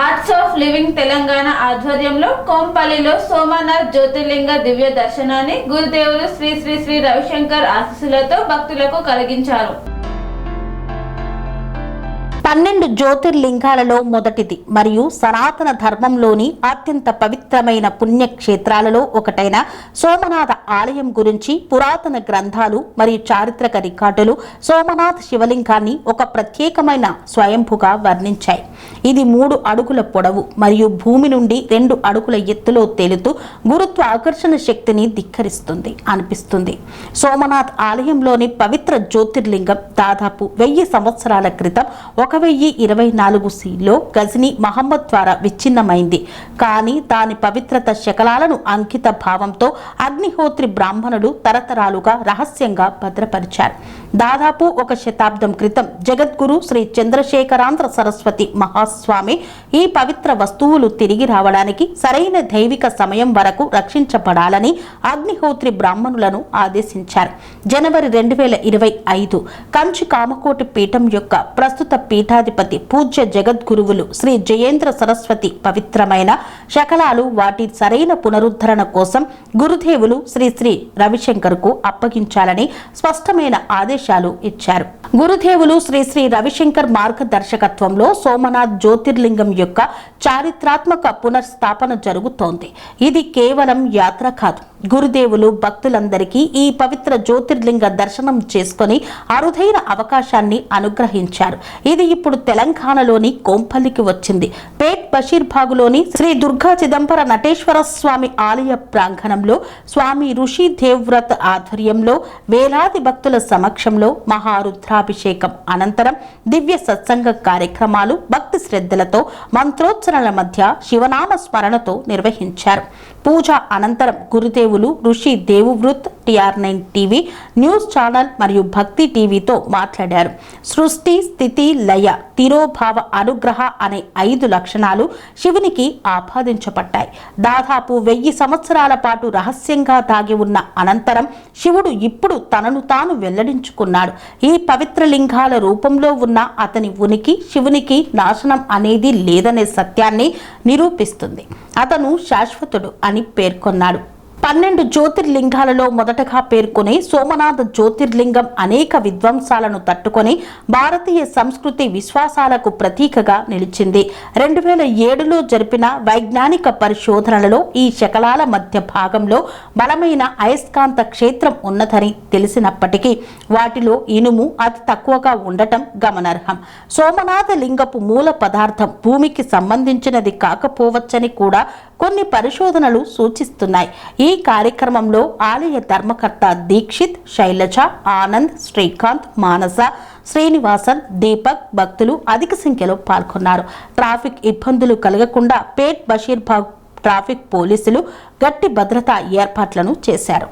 Arts of living Telangana ఆధ్వర్యంలో కోంపల్లిలో సోమనాథ్ జ్యోతిర్లింగ దివ్య దర్శనాన్ని గురుదేవులు శ్రీ శ్రీ శ్రీ రవిశంకర్ ఆశీస్సులతో భక్తులకు కలిగించారు. 12 జ్యోతిర్లింగాలలో మొదటిది మరియు సనాతన ధర్మంలోని అత్యంత పవిత్రమైన పుణ్యక్షేత్రాలలో ఒకటైన సోమనాథ ఆలయం గురించి పురాతన గ్రంథాలు మరియు చారిత్రక రికార్డులు సోమనాథ్ శివలింగాన్ని ఒక ప్రత్యేకమైన స్వయంభుగా వర్ణించాయి. ఇది 3 అడుగుల పొడవు మరియు భూమి నుండి 2 అడుగుల ఎత్తులో తేలుతూ గురుత్వ ఆకర్షణ శక్తిని ధిక్కరిస్తుంది అనిపిస్తుంది. సోమనాథ్ ఆలయంలోని పవిత్ర జ్యోతిర్లింగం దాదాపు 1000 సంవత్సరాల క్రితం 1024లో గజనీ మహమ్మద్ ద్వారా విచ్ఛిన్నమైంది. కానీ దాని పవిత్రత శకలాలను అంకిత భావంతో అగ్నిహోత్రి బ్రాహ్మణుడు తరతరాలుగా రహస్యంగా భద్రపరిచారు. దాదాపు 1 శతాబ్దం క్రితం జగద్గురు శ్రీ చంద్రశేఖరాంధ్ర సరస్వతి మహాస్వామి ఈ పవిత్ర వస్తువులు తిరిగి రావడానికి సరైన దైవిక సమయం వరకు రక్షించబడాలని అగ్నిహోత్రి బ్రాహ్మణులను ఆదేశించారు. జనవరి 2025 కంచి కామకోటి పీఠం యొక్క ప్రస్తుత పీఠాధిపతి పూజ్య జగద్గురువులు శ్రీ జయేంద్ర సరస్వతి పవిత్రమైన శకలాలు వాటి సరైన పునరుద్ధరణ కోసం గురుదేవులు శ్రీ శ్రీ రవిశంకర్కు అప్పగించాలని స్పష్టమైన ఆదేశాలు ఇచ్చారు. గురుదేవులు శ్రీ శ్రీ రవిశంకర్ మార్గదర్శకత్వంలో సోమనాథ్ జ్యోతిర్లింగం యొక్క చారిత్రాత్మక పునర్స్థాపన జరుగుతోంది. ఇది కేవలం యాత్ర కాదు. గురుదేవులు భక్తులందరికీ ఈ పవిత్ర జ్యోతిర్లింగ దర్శనం చేసుకుని అరుదైన అవకాశాన్ని అనుగ్రహించారు. ఇది ఇప్పుడు తెలంగాణలోని కోంపల్లికి వచ్చింది. పేట్ బషీర్బాగులోని శ్రీ దుర్గా చిదంబర నటేశ్వర స్వామి ఆలయ ప్రాంగణంలో స్వామి ఋషి దేవ్వ్రత్ ఆధ్వర్యంలో వేలాది భక్తుల సమక్షంలో మహారుద్రాభిషేకం అనంతరం దివ్య సత్సంగ కార్యక్రమాలు భక్తి శ్రద్ధలతో మంత్రోచ్చరణల మధ్య శివనామ స్మరణతో నిర్వహించారు. పూజ అనంతరం గురుదేవులు ఋషి దేవ్వ్రత్ TR9 టీవీ న్యూస్ ఛానల్ మరియు భక్తి టీవీతో మాట్లాడారు. సృష్టి స్థితి లయ తిరోభావ అనుగ్రహ అనే 5 లక్షణాలు శివునికి ఆపాదించబడ్డాయి. దాదాపు 1000 సంవత్సరాల పాటు రహస్యంగా దాగి ఉన్న అనంతరం శివుడు ఇప్పుడు తనను తాను వెల్లడించుకున్నాడు. ఈ పవిత్ర లింగాల రూపంలో ఉన్న అతని ఉనికి శివునికి నాశనం అనేది లేదనే సత్యాన్ని నిరూపిస్తుంది. అతను శాశ్వతుడు అని పేర్కొన్నాడు. 12 జ్యోతిర్లింగాలలో మొదటగా పేర్కొనే సోమనాథ జ్యోతిర్లింగం అనేక విధ్వంసాలను తట్టుకొని భారతీయ సంస్కృతి విశ్వాసాలకు ప్రతీకగా నిలిచింది. 2007లో జరిపిన వైజ్ఞానిక పరిశోధనలలో ఈ శకలాల మధ్య భాగంలో బలమైన అయస్కాంత క్షేత్రం ఉన్నదని తెలిసినప్పటికీ వాటిలో ఇనుము అతి తక్కువగా ఉండటం గమనార్హం. సోమనాథ లింగపు మూల పదార్థం భూమికి సంబంధించినది కాకపోవచ్చని కూడా కొన్ని పరిశోధనలు సూచిస్తున్నాయి. ఈ కార్యక్రమంలో ఆలయ ధర్మకర్త దీక్షిత్, శైలజ, ఆనంద్, శ్రీకాంత్, మానస, శ్రీనివాసన్, దీపక్ భక్తులు అధిక సంఖ్యలో పాల్గొన్నారు. ట్రాఫిక్ ఇబ్బందులు కలగకుండా పేట్ బషీర్బాగ్ ట్రాఫిక్ పోలీసులు గట్టి భద్రతా ఏర్పాట్లను చేశారు.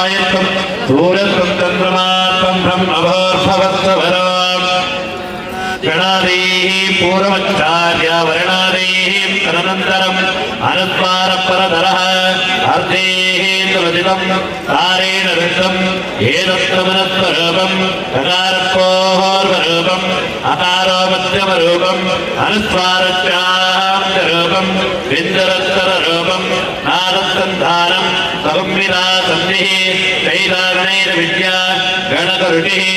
स्वायत्तं सूर्यत्वं चन्द्रमात्वं ब्रह्मभोर्भवत्सवरो गणादेः पूर्वचार्य वर्णादेः तदनन्तरम् अनुस्वारपरधरः अर्धेहेन्द्रवदितं तारेण रुद्धम् एतत्तमनस्वरूपम् अकारपोर्वरूपम् अकारो मध्यमरूपम् अनुस्वारस्यान्तरूपम् विन्दरस्तररूपम् नादस्कन्धानम् संविदा सन्धिः कैलागणैर्विद्या गणकरुटिः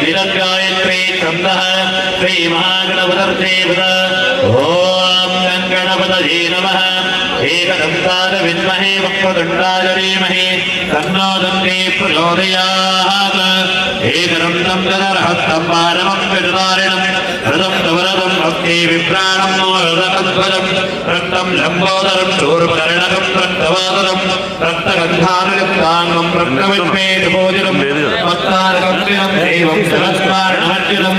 विदद्गायत्री छन्दः श्रीमहागणपतर्देवत ॐ गणपतये नमः एकदन्ताय विद्महे वक्रतुण्डाय धीमहि तन्नो दन्ती प्रचोदयात् एकदन्तं गदर्हस्तं पारमं विदारिणं हृदं तवरदं भक्ति विप्राणं मोदकध्वजं रक्तं लम्बोदरं शूर्पकर्णकं रक्तवादनं रक्तगन्धानुयुक्ताङ्गं रक्तविद्मेतभोजनं मत्तारकं देवं सरस्मारणमर्जितं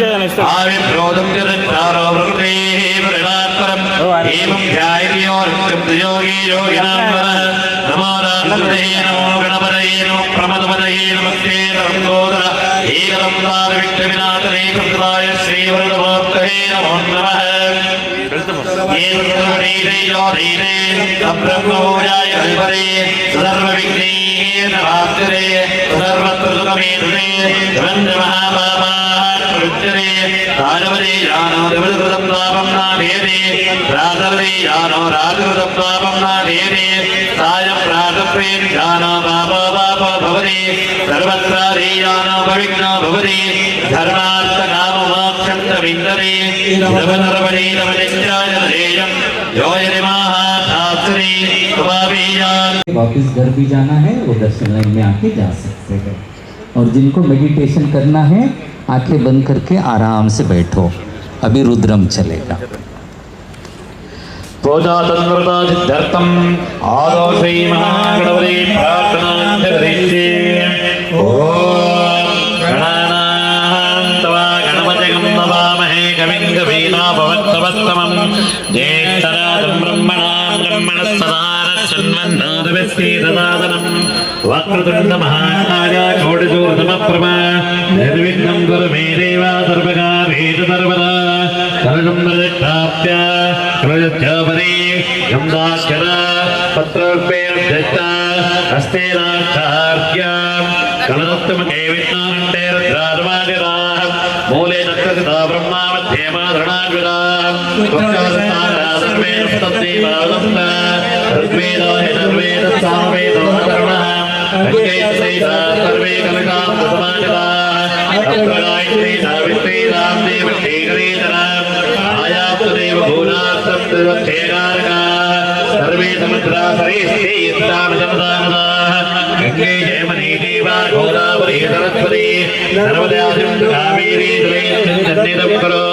आविर्भ्रोदं जगच्चारो वृत्तेः परिणात्परम् एवं ध्यायति योगी योगिनां वरः नमो रामपदये नमो गणपतये नमो प्रमदपदये नमस्ते तमोदर एकदन्ताविष्टविनाथने कृताय श्रीवरदमूर्तये नमो नमः ब्रह्मभूजाय हरिवरे सर्वविघ्नैः नवास्करे सर्वत्रसुखमेधुने महापापाच्चरे तारवरे यानो देवदृतं पापं नाभेदे राधवरे यानो राधृतं पापं नाभेदे सायं प्रातप्रेम यानो पापो पापो भवति सर्वत्र यानो भविघ्नो भवति धर्मार्थकाममोक्षं च विन्दते नवनर्वणे नवनित्याय धैर्यं योजनिमाहाश्री स्वामीयान्। वापिस घर भी जाना है वो दर्शन लाइन में आके जा सकते हैं। और जिनको मेडिटेशन करना है आंखें बंद करके आराम से बैठो। अभी रुद्रम चलेगा। पूजा तन्त्रता सिद्धार्थम आदौ श्री महागणपति प्रार्थना करिष्ये। ओम गणानां तवा गणपतिं नमामहे कविं कवीनाभवत्तमं ज्येष्ठराजं ब्रह्मणां ब्रह्मणस्पदारशृण्वन्नोदविश्वेदसादनं वक्रतुण्डमहाकाय कोटिसूर्यसमप्रभा निर्विघ्नं कुरु मे देव सर्वकार्येषु सर्वदा शरणं प्रतिष्ठाप्य प्रयच्छोपरि गन्धाक्षर पत्ररूपेऽध्यस्ता हस्तेनाक्षार्घ्य कलदत्तमुखे विष्णुमण्डे रुद्रार्वादिराः मूले दत्तसिता ब्रह्मा मध्ये माधृणाग्विराः सर्वे स्तुतिपादस्त ऋग्वेदो हिरण्वेदस्सामवेदो अधर्वणः अज्ञेयसहिता सर्वे कवितां समाहिताः अप्रगायत्री सावित्रीदां देवश्रीकरीतराम् आयाप्तदेव भूनार्थं त्रिवक्षेकारकाः सर्वे समुद्रा सरीस्तीस्तामजमदामदाः गङ्गे जयमनी देवा गोदावरी सरस्वती नर्मदासिं कावेरी जलेऽन्निदं कुरु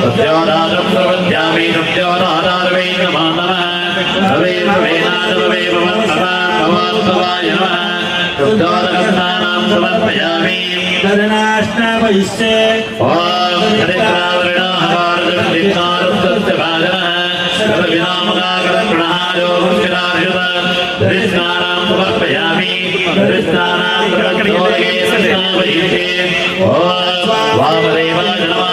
सत्योदानं प्रपद्यामि सत्योदानार्वै नमो नमः भवे भवेनादवे भवत्तवाय नमः सत्योदकस्नानां समर्पयामि दर्शनाष्टावयिष्ये ॐ हरिद्रावृणाहारदृष्टिकारस्तस्यभाजनः सर्वविनामगागणप्रणायो दर्शनानां समर्पयामि दर्शनानां प्रकटोदके सत्यावयिष्ये ॐ वामदेवाय नमः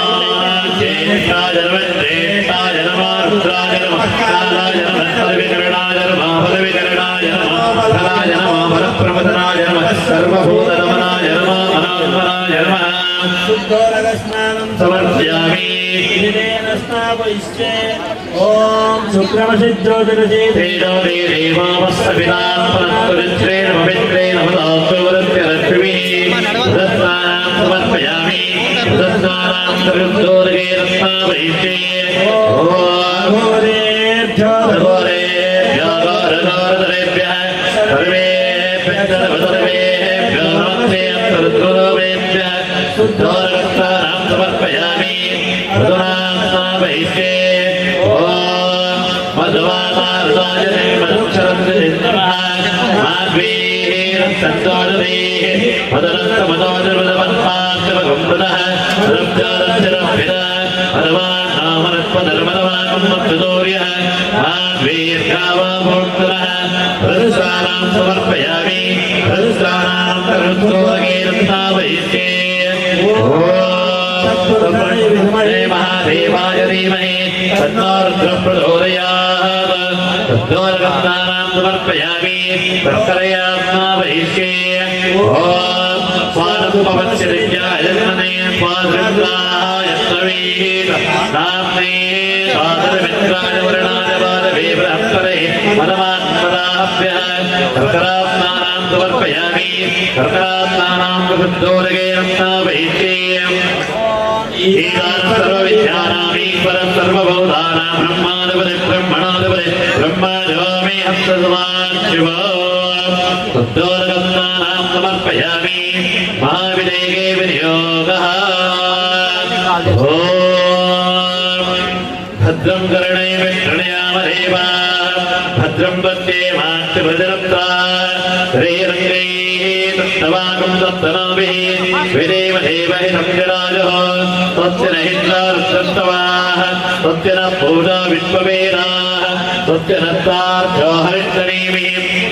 ज्येष्ठाय नमः श्रेष्ठाय नमः रुद्राय नमः कालाय नमः सर्वविकरणाय नमः फलविकरणाय नमः फलाय नमः फलप्रमदनाय नमः सर्वभूतनमनाय नमः अनात्मनाय नमः शुद्धोदकस्नानं समर्पयामि स्नापयिष्ये ॐ शुक्रमसिद्धोदकसे तेजोदे देवावस्तपितात्मनत्वरित्रेण पवित्रेण मदात्मवरत्यलक्ष्मीः दत्तानां समर्पयामि दत्तानां सर्वोदके रत्नावैष्ये घोरेभ्यो घोरेभ्यः सर्वेभ्यः सर्वेभ्यो नमस्ते अन्तर्द्रोवेभ्यः शुद्धोदकस्नानां समर्पयामि मधुनां स्नापयिष्ये ॐ मधुवातारसाय मधुक्षरन्नमः माध्वीरसन्तोषदेः मदनन्तमदोजमदवन्पास्तमगम्बुधः रब्जारब्जरब्भिरः परमानामनत्वधर्मदवाकं मत्तदौर्यः माद्वीर्घावभोक्तरः रजसानां समर्पयामि रजसानां करुत्तोगेरत्नावैष्ये महादेवाय धीमहि तन्नो रुद्रः प्रचोदयात् तद्दोर्गन्धानां समर्पयामि तत्करयात्नावैष्ये स्वानुपवत्सरिज्याय जन्मने स्वादृत्राय त्वमेव नाम्ने स्वादरमित्राय वरुणाय वादवे बृहत्परे मदमात्मदाभ्यः कर्करात्मानां समर्पयामि कर्करात्मानां प्रबुद्धोदगेरत्नावैष्ये ईशान सर्वविद्यानामीश्वरं सर्वभूतानां ब्रह्माधिपति ब्रह्मणाधिपति ब्रह्मजो मे हस्तसमान् शिवो तद्दोर्गन्धानां समर्पयामि महाविदेगे विनियोगः ॐ भद्रं कर्णेव शृणुयामदेव भद्रं पश्येमाक्षभद्रत्रा श्रीरङ्गैः तत्तवाकं तत्तनोभिः विदेव देवहि संजराजः तस्य न हिन्द्रारुद्रस्तवाः तस्य न पूजा विश्ववेदाः तस्य नस्तार्थो हरिष्ठनीमिः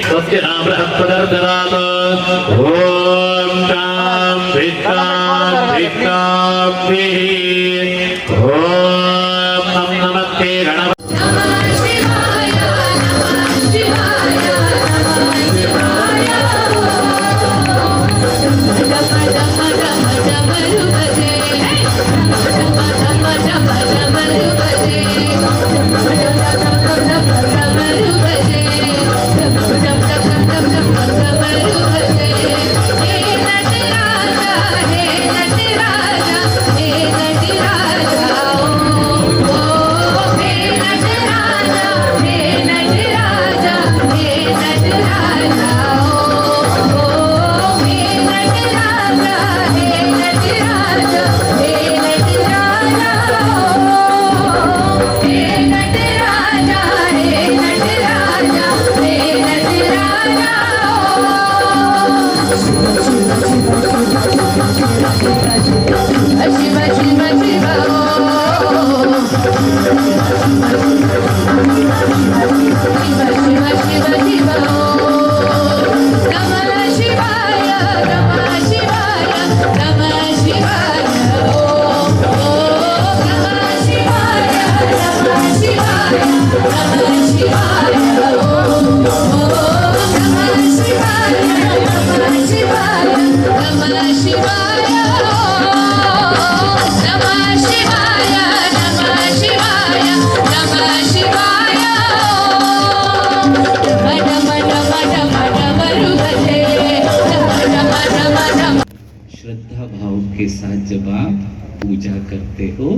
तस्य न बृहस्पतिर्ददात् ॐ शान्ति शान्ति शान्तिः ॐ नमस्ते गणपति श्रद्धा भाव के साथ जब आप पूजा करते हो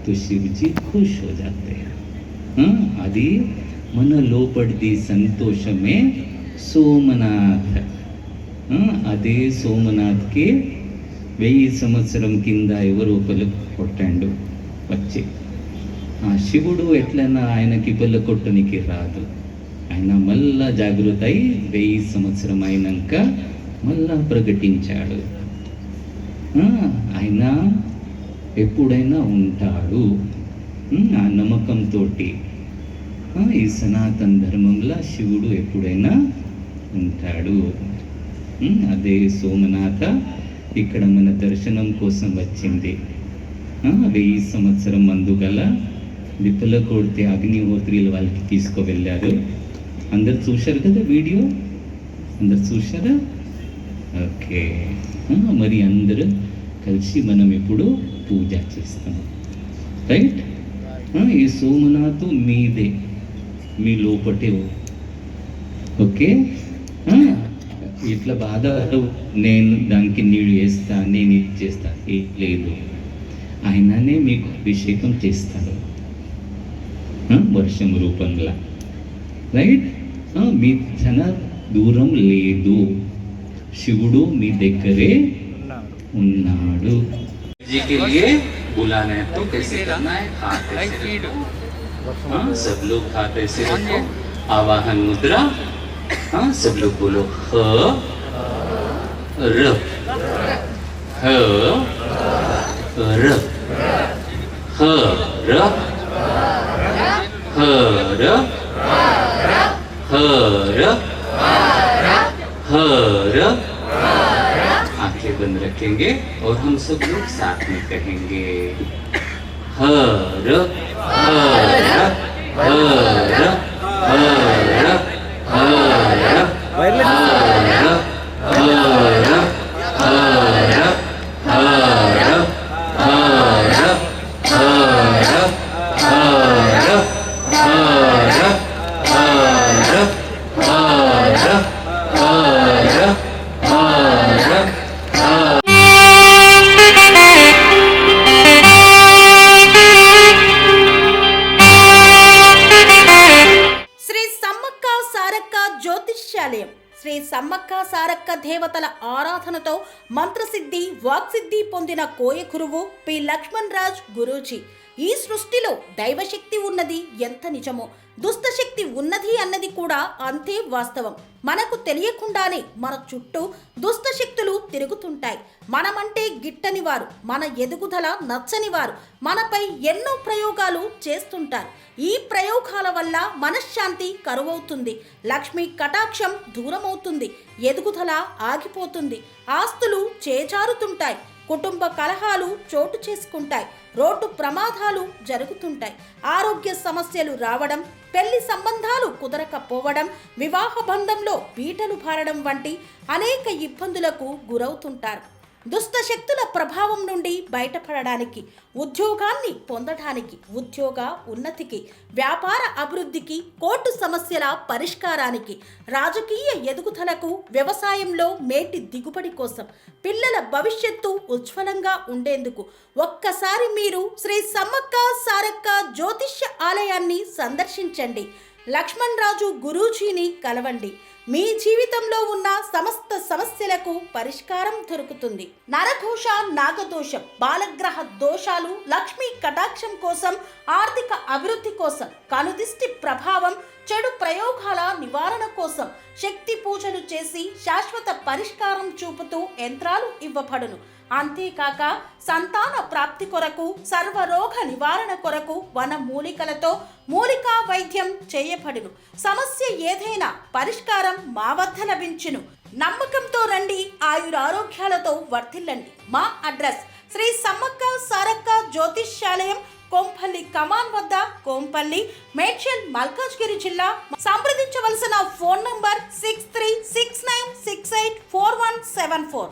तो शिव जी खुश हो जाते हैं. అది మన లోపడిది సంతోషమే సోమనాథ్. అదే సోమనాథ్కి 1000 సంవత్సరం కింద ఎవరో కొట్టాడు వచ్చి. ఆ శివుడు ఎట్లన్నా ఆయనకి పిల్ల కొట్టనికి రాదు. ఆయన మళ్ళా జాగృత అయి 1000 సంవత్సరం అయినాక మళ్ళా ప్రకటించాడు. ఆయన ఎప్పుడైనా ఉంటాడు. ఆ నమ్మకంతో ఈ సనాతన ధర్మంలో శివుడు ఎప్పుడైనా ఉంటాడు. అదే సోమనాథ ఇక్కడ మన దర్శనం కోసం వచ్చింది. 1000 సంవత్సరం ముందు గల విప్పల కొడితే అగ్నిహోత్రిలు వాళ్ళకి తీసుకువెళ్ళారు. అందరు చూశారు కదా వీడియో, అందరు చూశారా? ఓకే, మరి అందరూ కలిసి మనం ఇప్పుడు పూజ చేస్తాం, రైట్? ఈ సోమనాథ్ మీదే, మీ లోపటే. ఓకే, ఇట్లా బాధ నేను దానికి నీళ్ళు వేస్తా, నేను ఇది చేస్తా లేదు. ఆయననే మీకు అభిషేకం చేస్తాడు వర్షం రూపంలో, రైట్? మీ చాలా దూరం లేదు, శివుడు మీ దగ్గరే ఉన్నాడు. जी के लिए बुलाना है तो कैसे करना है? हाथ ऐसे रखो, सब लोग हाथ ऐसे रखो, आवाहन मुद्रा. सब लोग बोलो ह र ह र हर हर हर हर। आंखें बंद रखेंगे और हम सब लोग साथ में कहेंगे हर हर हर हर శ్రీ సమ్మక్క సారక్క జ్యోతిష్యాలయం శ్రీ సమ్మక్క సారక్క దేవతల ఆరాధనతో మంత్రసిద్ధి వాక్సిద్ధి పొందిన కోయ గురువు పి లక్ష్మణ్ రాజ్ గురూజీ. ఈ సృష్టిలో దైవశక్తి ఉన్నది ఎంత నిజమో, దుష్టశక్తి ఉన్నది అన్నది కూడా అంతే వాస్తవం. మనకు తెలియకుండానే మన చుట్టూ దుష్టశక్తులు తిరుగుతుంటాయి. మనమంటే గిట్టని వారు, మన ఎదుగుదల నచ్చని వారు మనపై ఎన్నో ప్రయోగాలు చేస్తుంటారు. ఈ ప్రయోగాల వల్ల మనశ్శాంతి కరువవుతుంది, లక్ష్మీ కటాక్షం దూరమవుతుంది, ఎదుగుదల ఆగిపోతుంది, ఆస్తులు చేజారుతుంటాయి, కుటుంబ కలహాలు చోటు చేసుకుంటాయి, రోడ్డు ప్రమాదాలు జరుగుతుంటాయి, ఆరోగ్య సమస్యలు రావడం, పెళ్లి సంబంధాలు కుదరకపోవడం, వివాహ బంధంలో పీటలు భారడం వంటి అనేక ఇబ్బందులకు గురవుతుంటారు. దుష్టశక్తుల ప్రభావం నుండి బయటపడడానికి, ఉద్యోగాన్ని పొందడానికి, ఉద్యోగ ఉన్నతికి, వ్యాపార అభివృద్ధికి, కోర్టు సమస్యల పరిష్కారానికి, రాజకీయ ఎదుగుదలకు, వ్యవసాయంలో మేటి దిగుబడి కోసం, పిల్లల భవిష్యత్తు ఉజ్వలంగా ఉండేందుకు ఒక్కసారి మీరు శ్రీ సమ్మక్క సారక్క జ్యోతిష్య ఆలయాన్ని సందర్శించండి. లక్ష్మణ్ రాజు గురూజీని కలవండి. మీ జీవితంలో ఉన్న సమస్త సమస్యలకు పరిష్కారం దొరుకుతుంది. నరదోష, నాగదోషం, బాలగ్రహ దోషాలు, లక్ష్మీ కటాక్షం కోసం, ఆర్థిక అభివృద్ధి కోసం, కనుదిష్టి ప్రభావం, చెడు ప్రయోగాల నివారణ కోసం శక్తి పూజలు చేసి శాశ్వత పరిష్కారం చూపుతూ యంత్రాలు ఇవ్వబడును. అంతేకాక సంతాన ప్రాప్తి కొరకు, సర్వరోగ నివారణ కొరకు వన మూలికలతో మూలికా వైద్యం చేయబడును. సమస్య ఏదైనా పరిష్కారం మా వద్ద లభించును. నమ్మకంతో రండి, ఆయురారోగ్యాలతో వర్ధిల్లండి. మా అడ్రస్ శ్రీ సమ్మక్క సారక్క జ్యోతిష్యాలయం, కొంపల్లి కమాన్ వద్ద, కొంపల్లి, మేడ్చల్, మల్కాజ్గిరి జిల్లా. సంప్రదించవలసిన ఫోన్ నంబర్ 6369684174.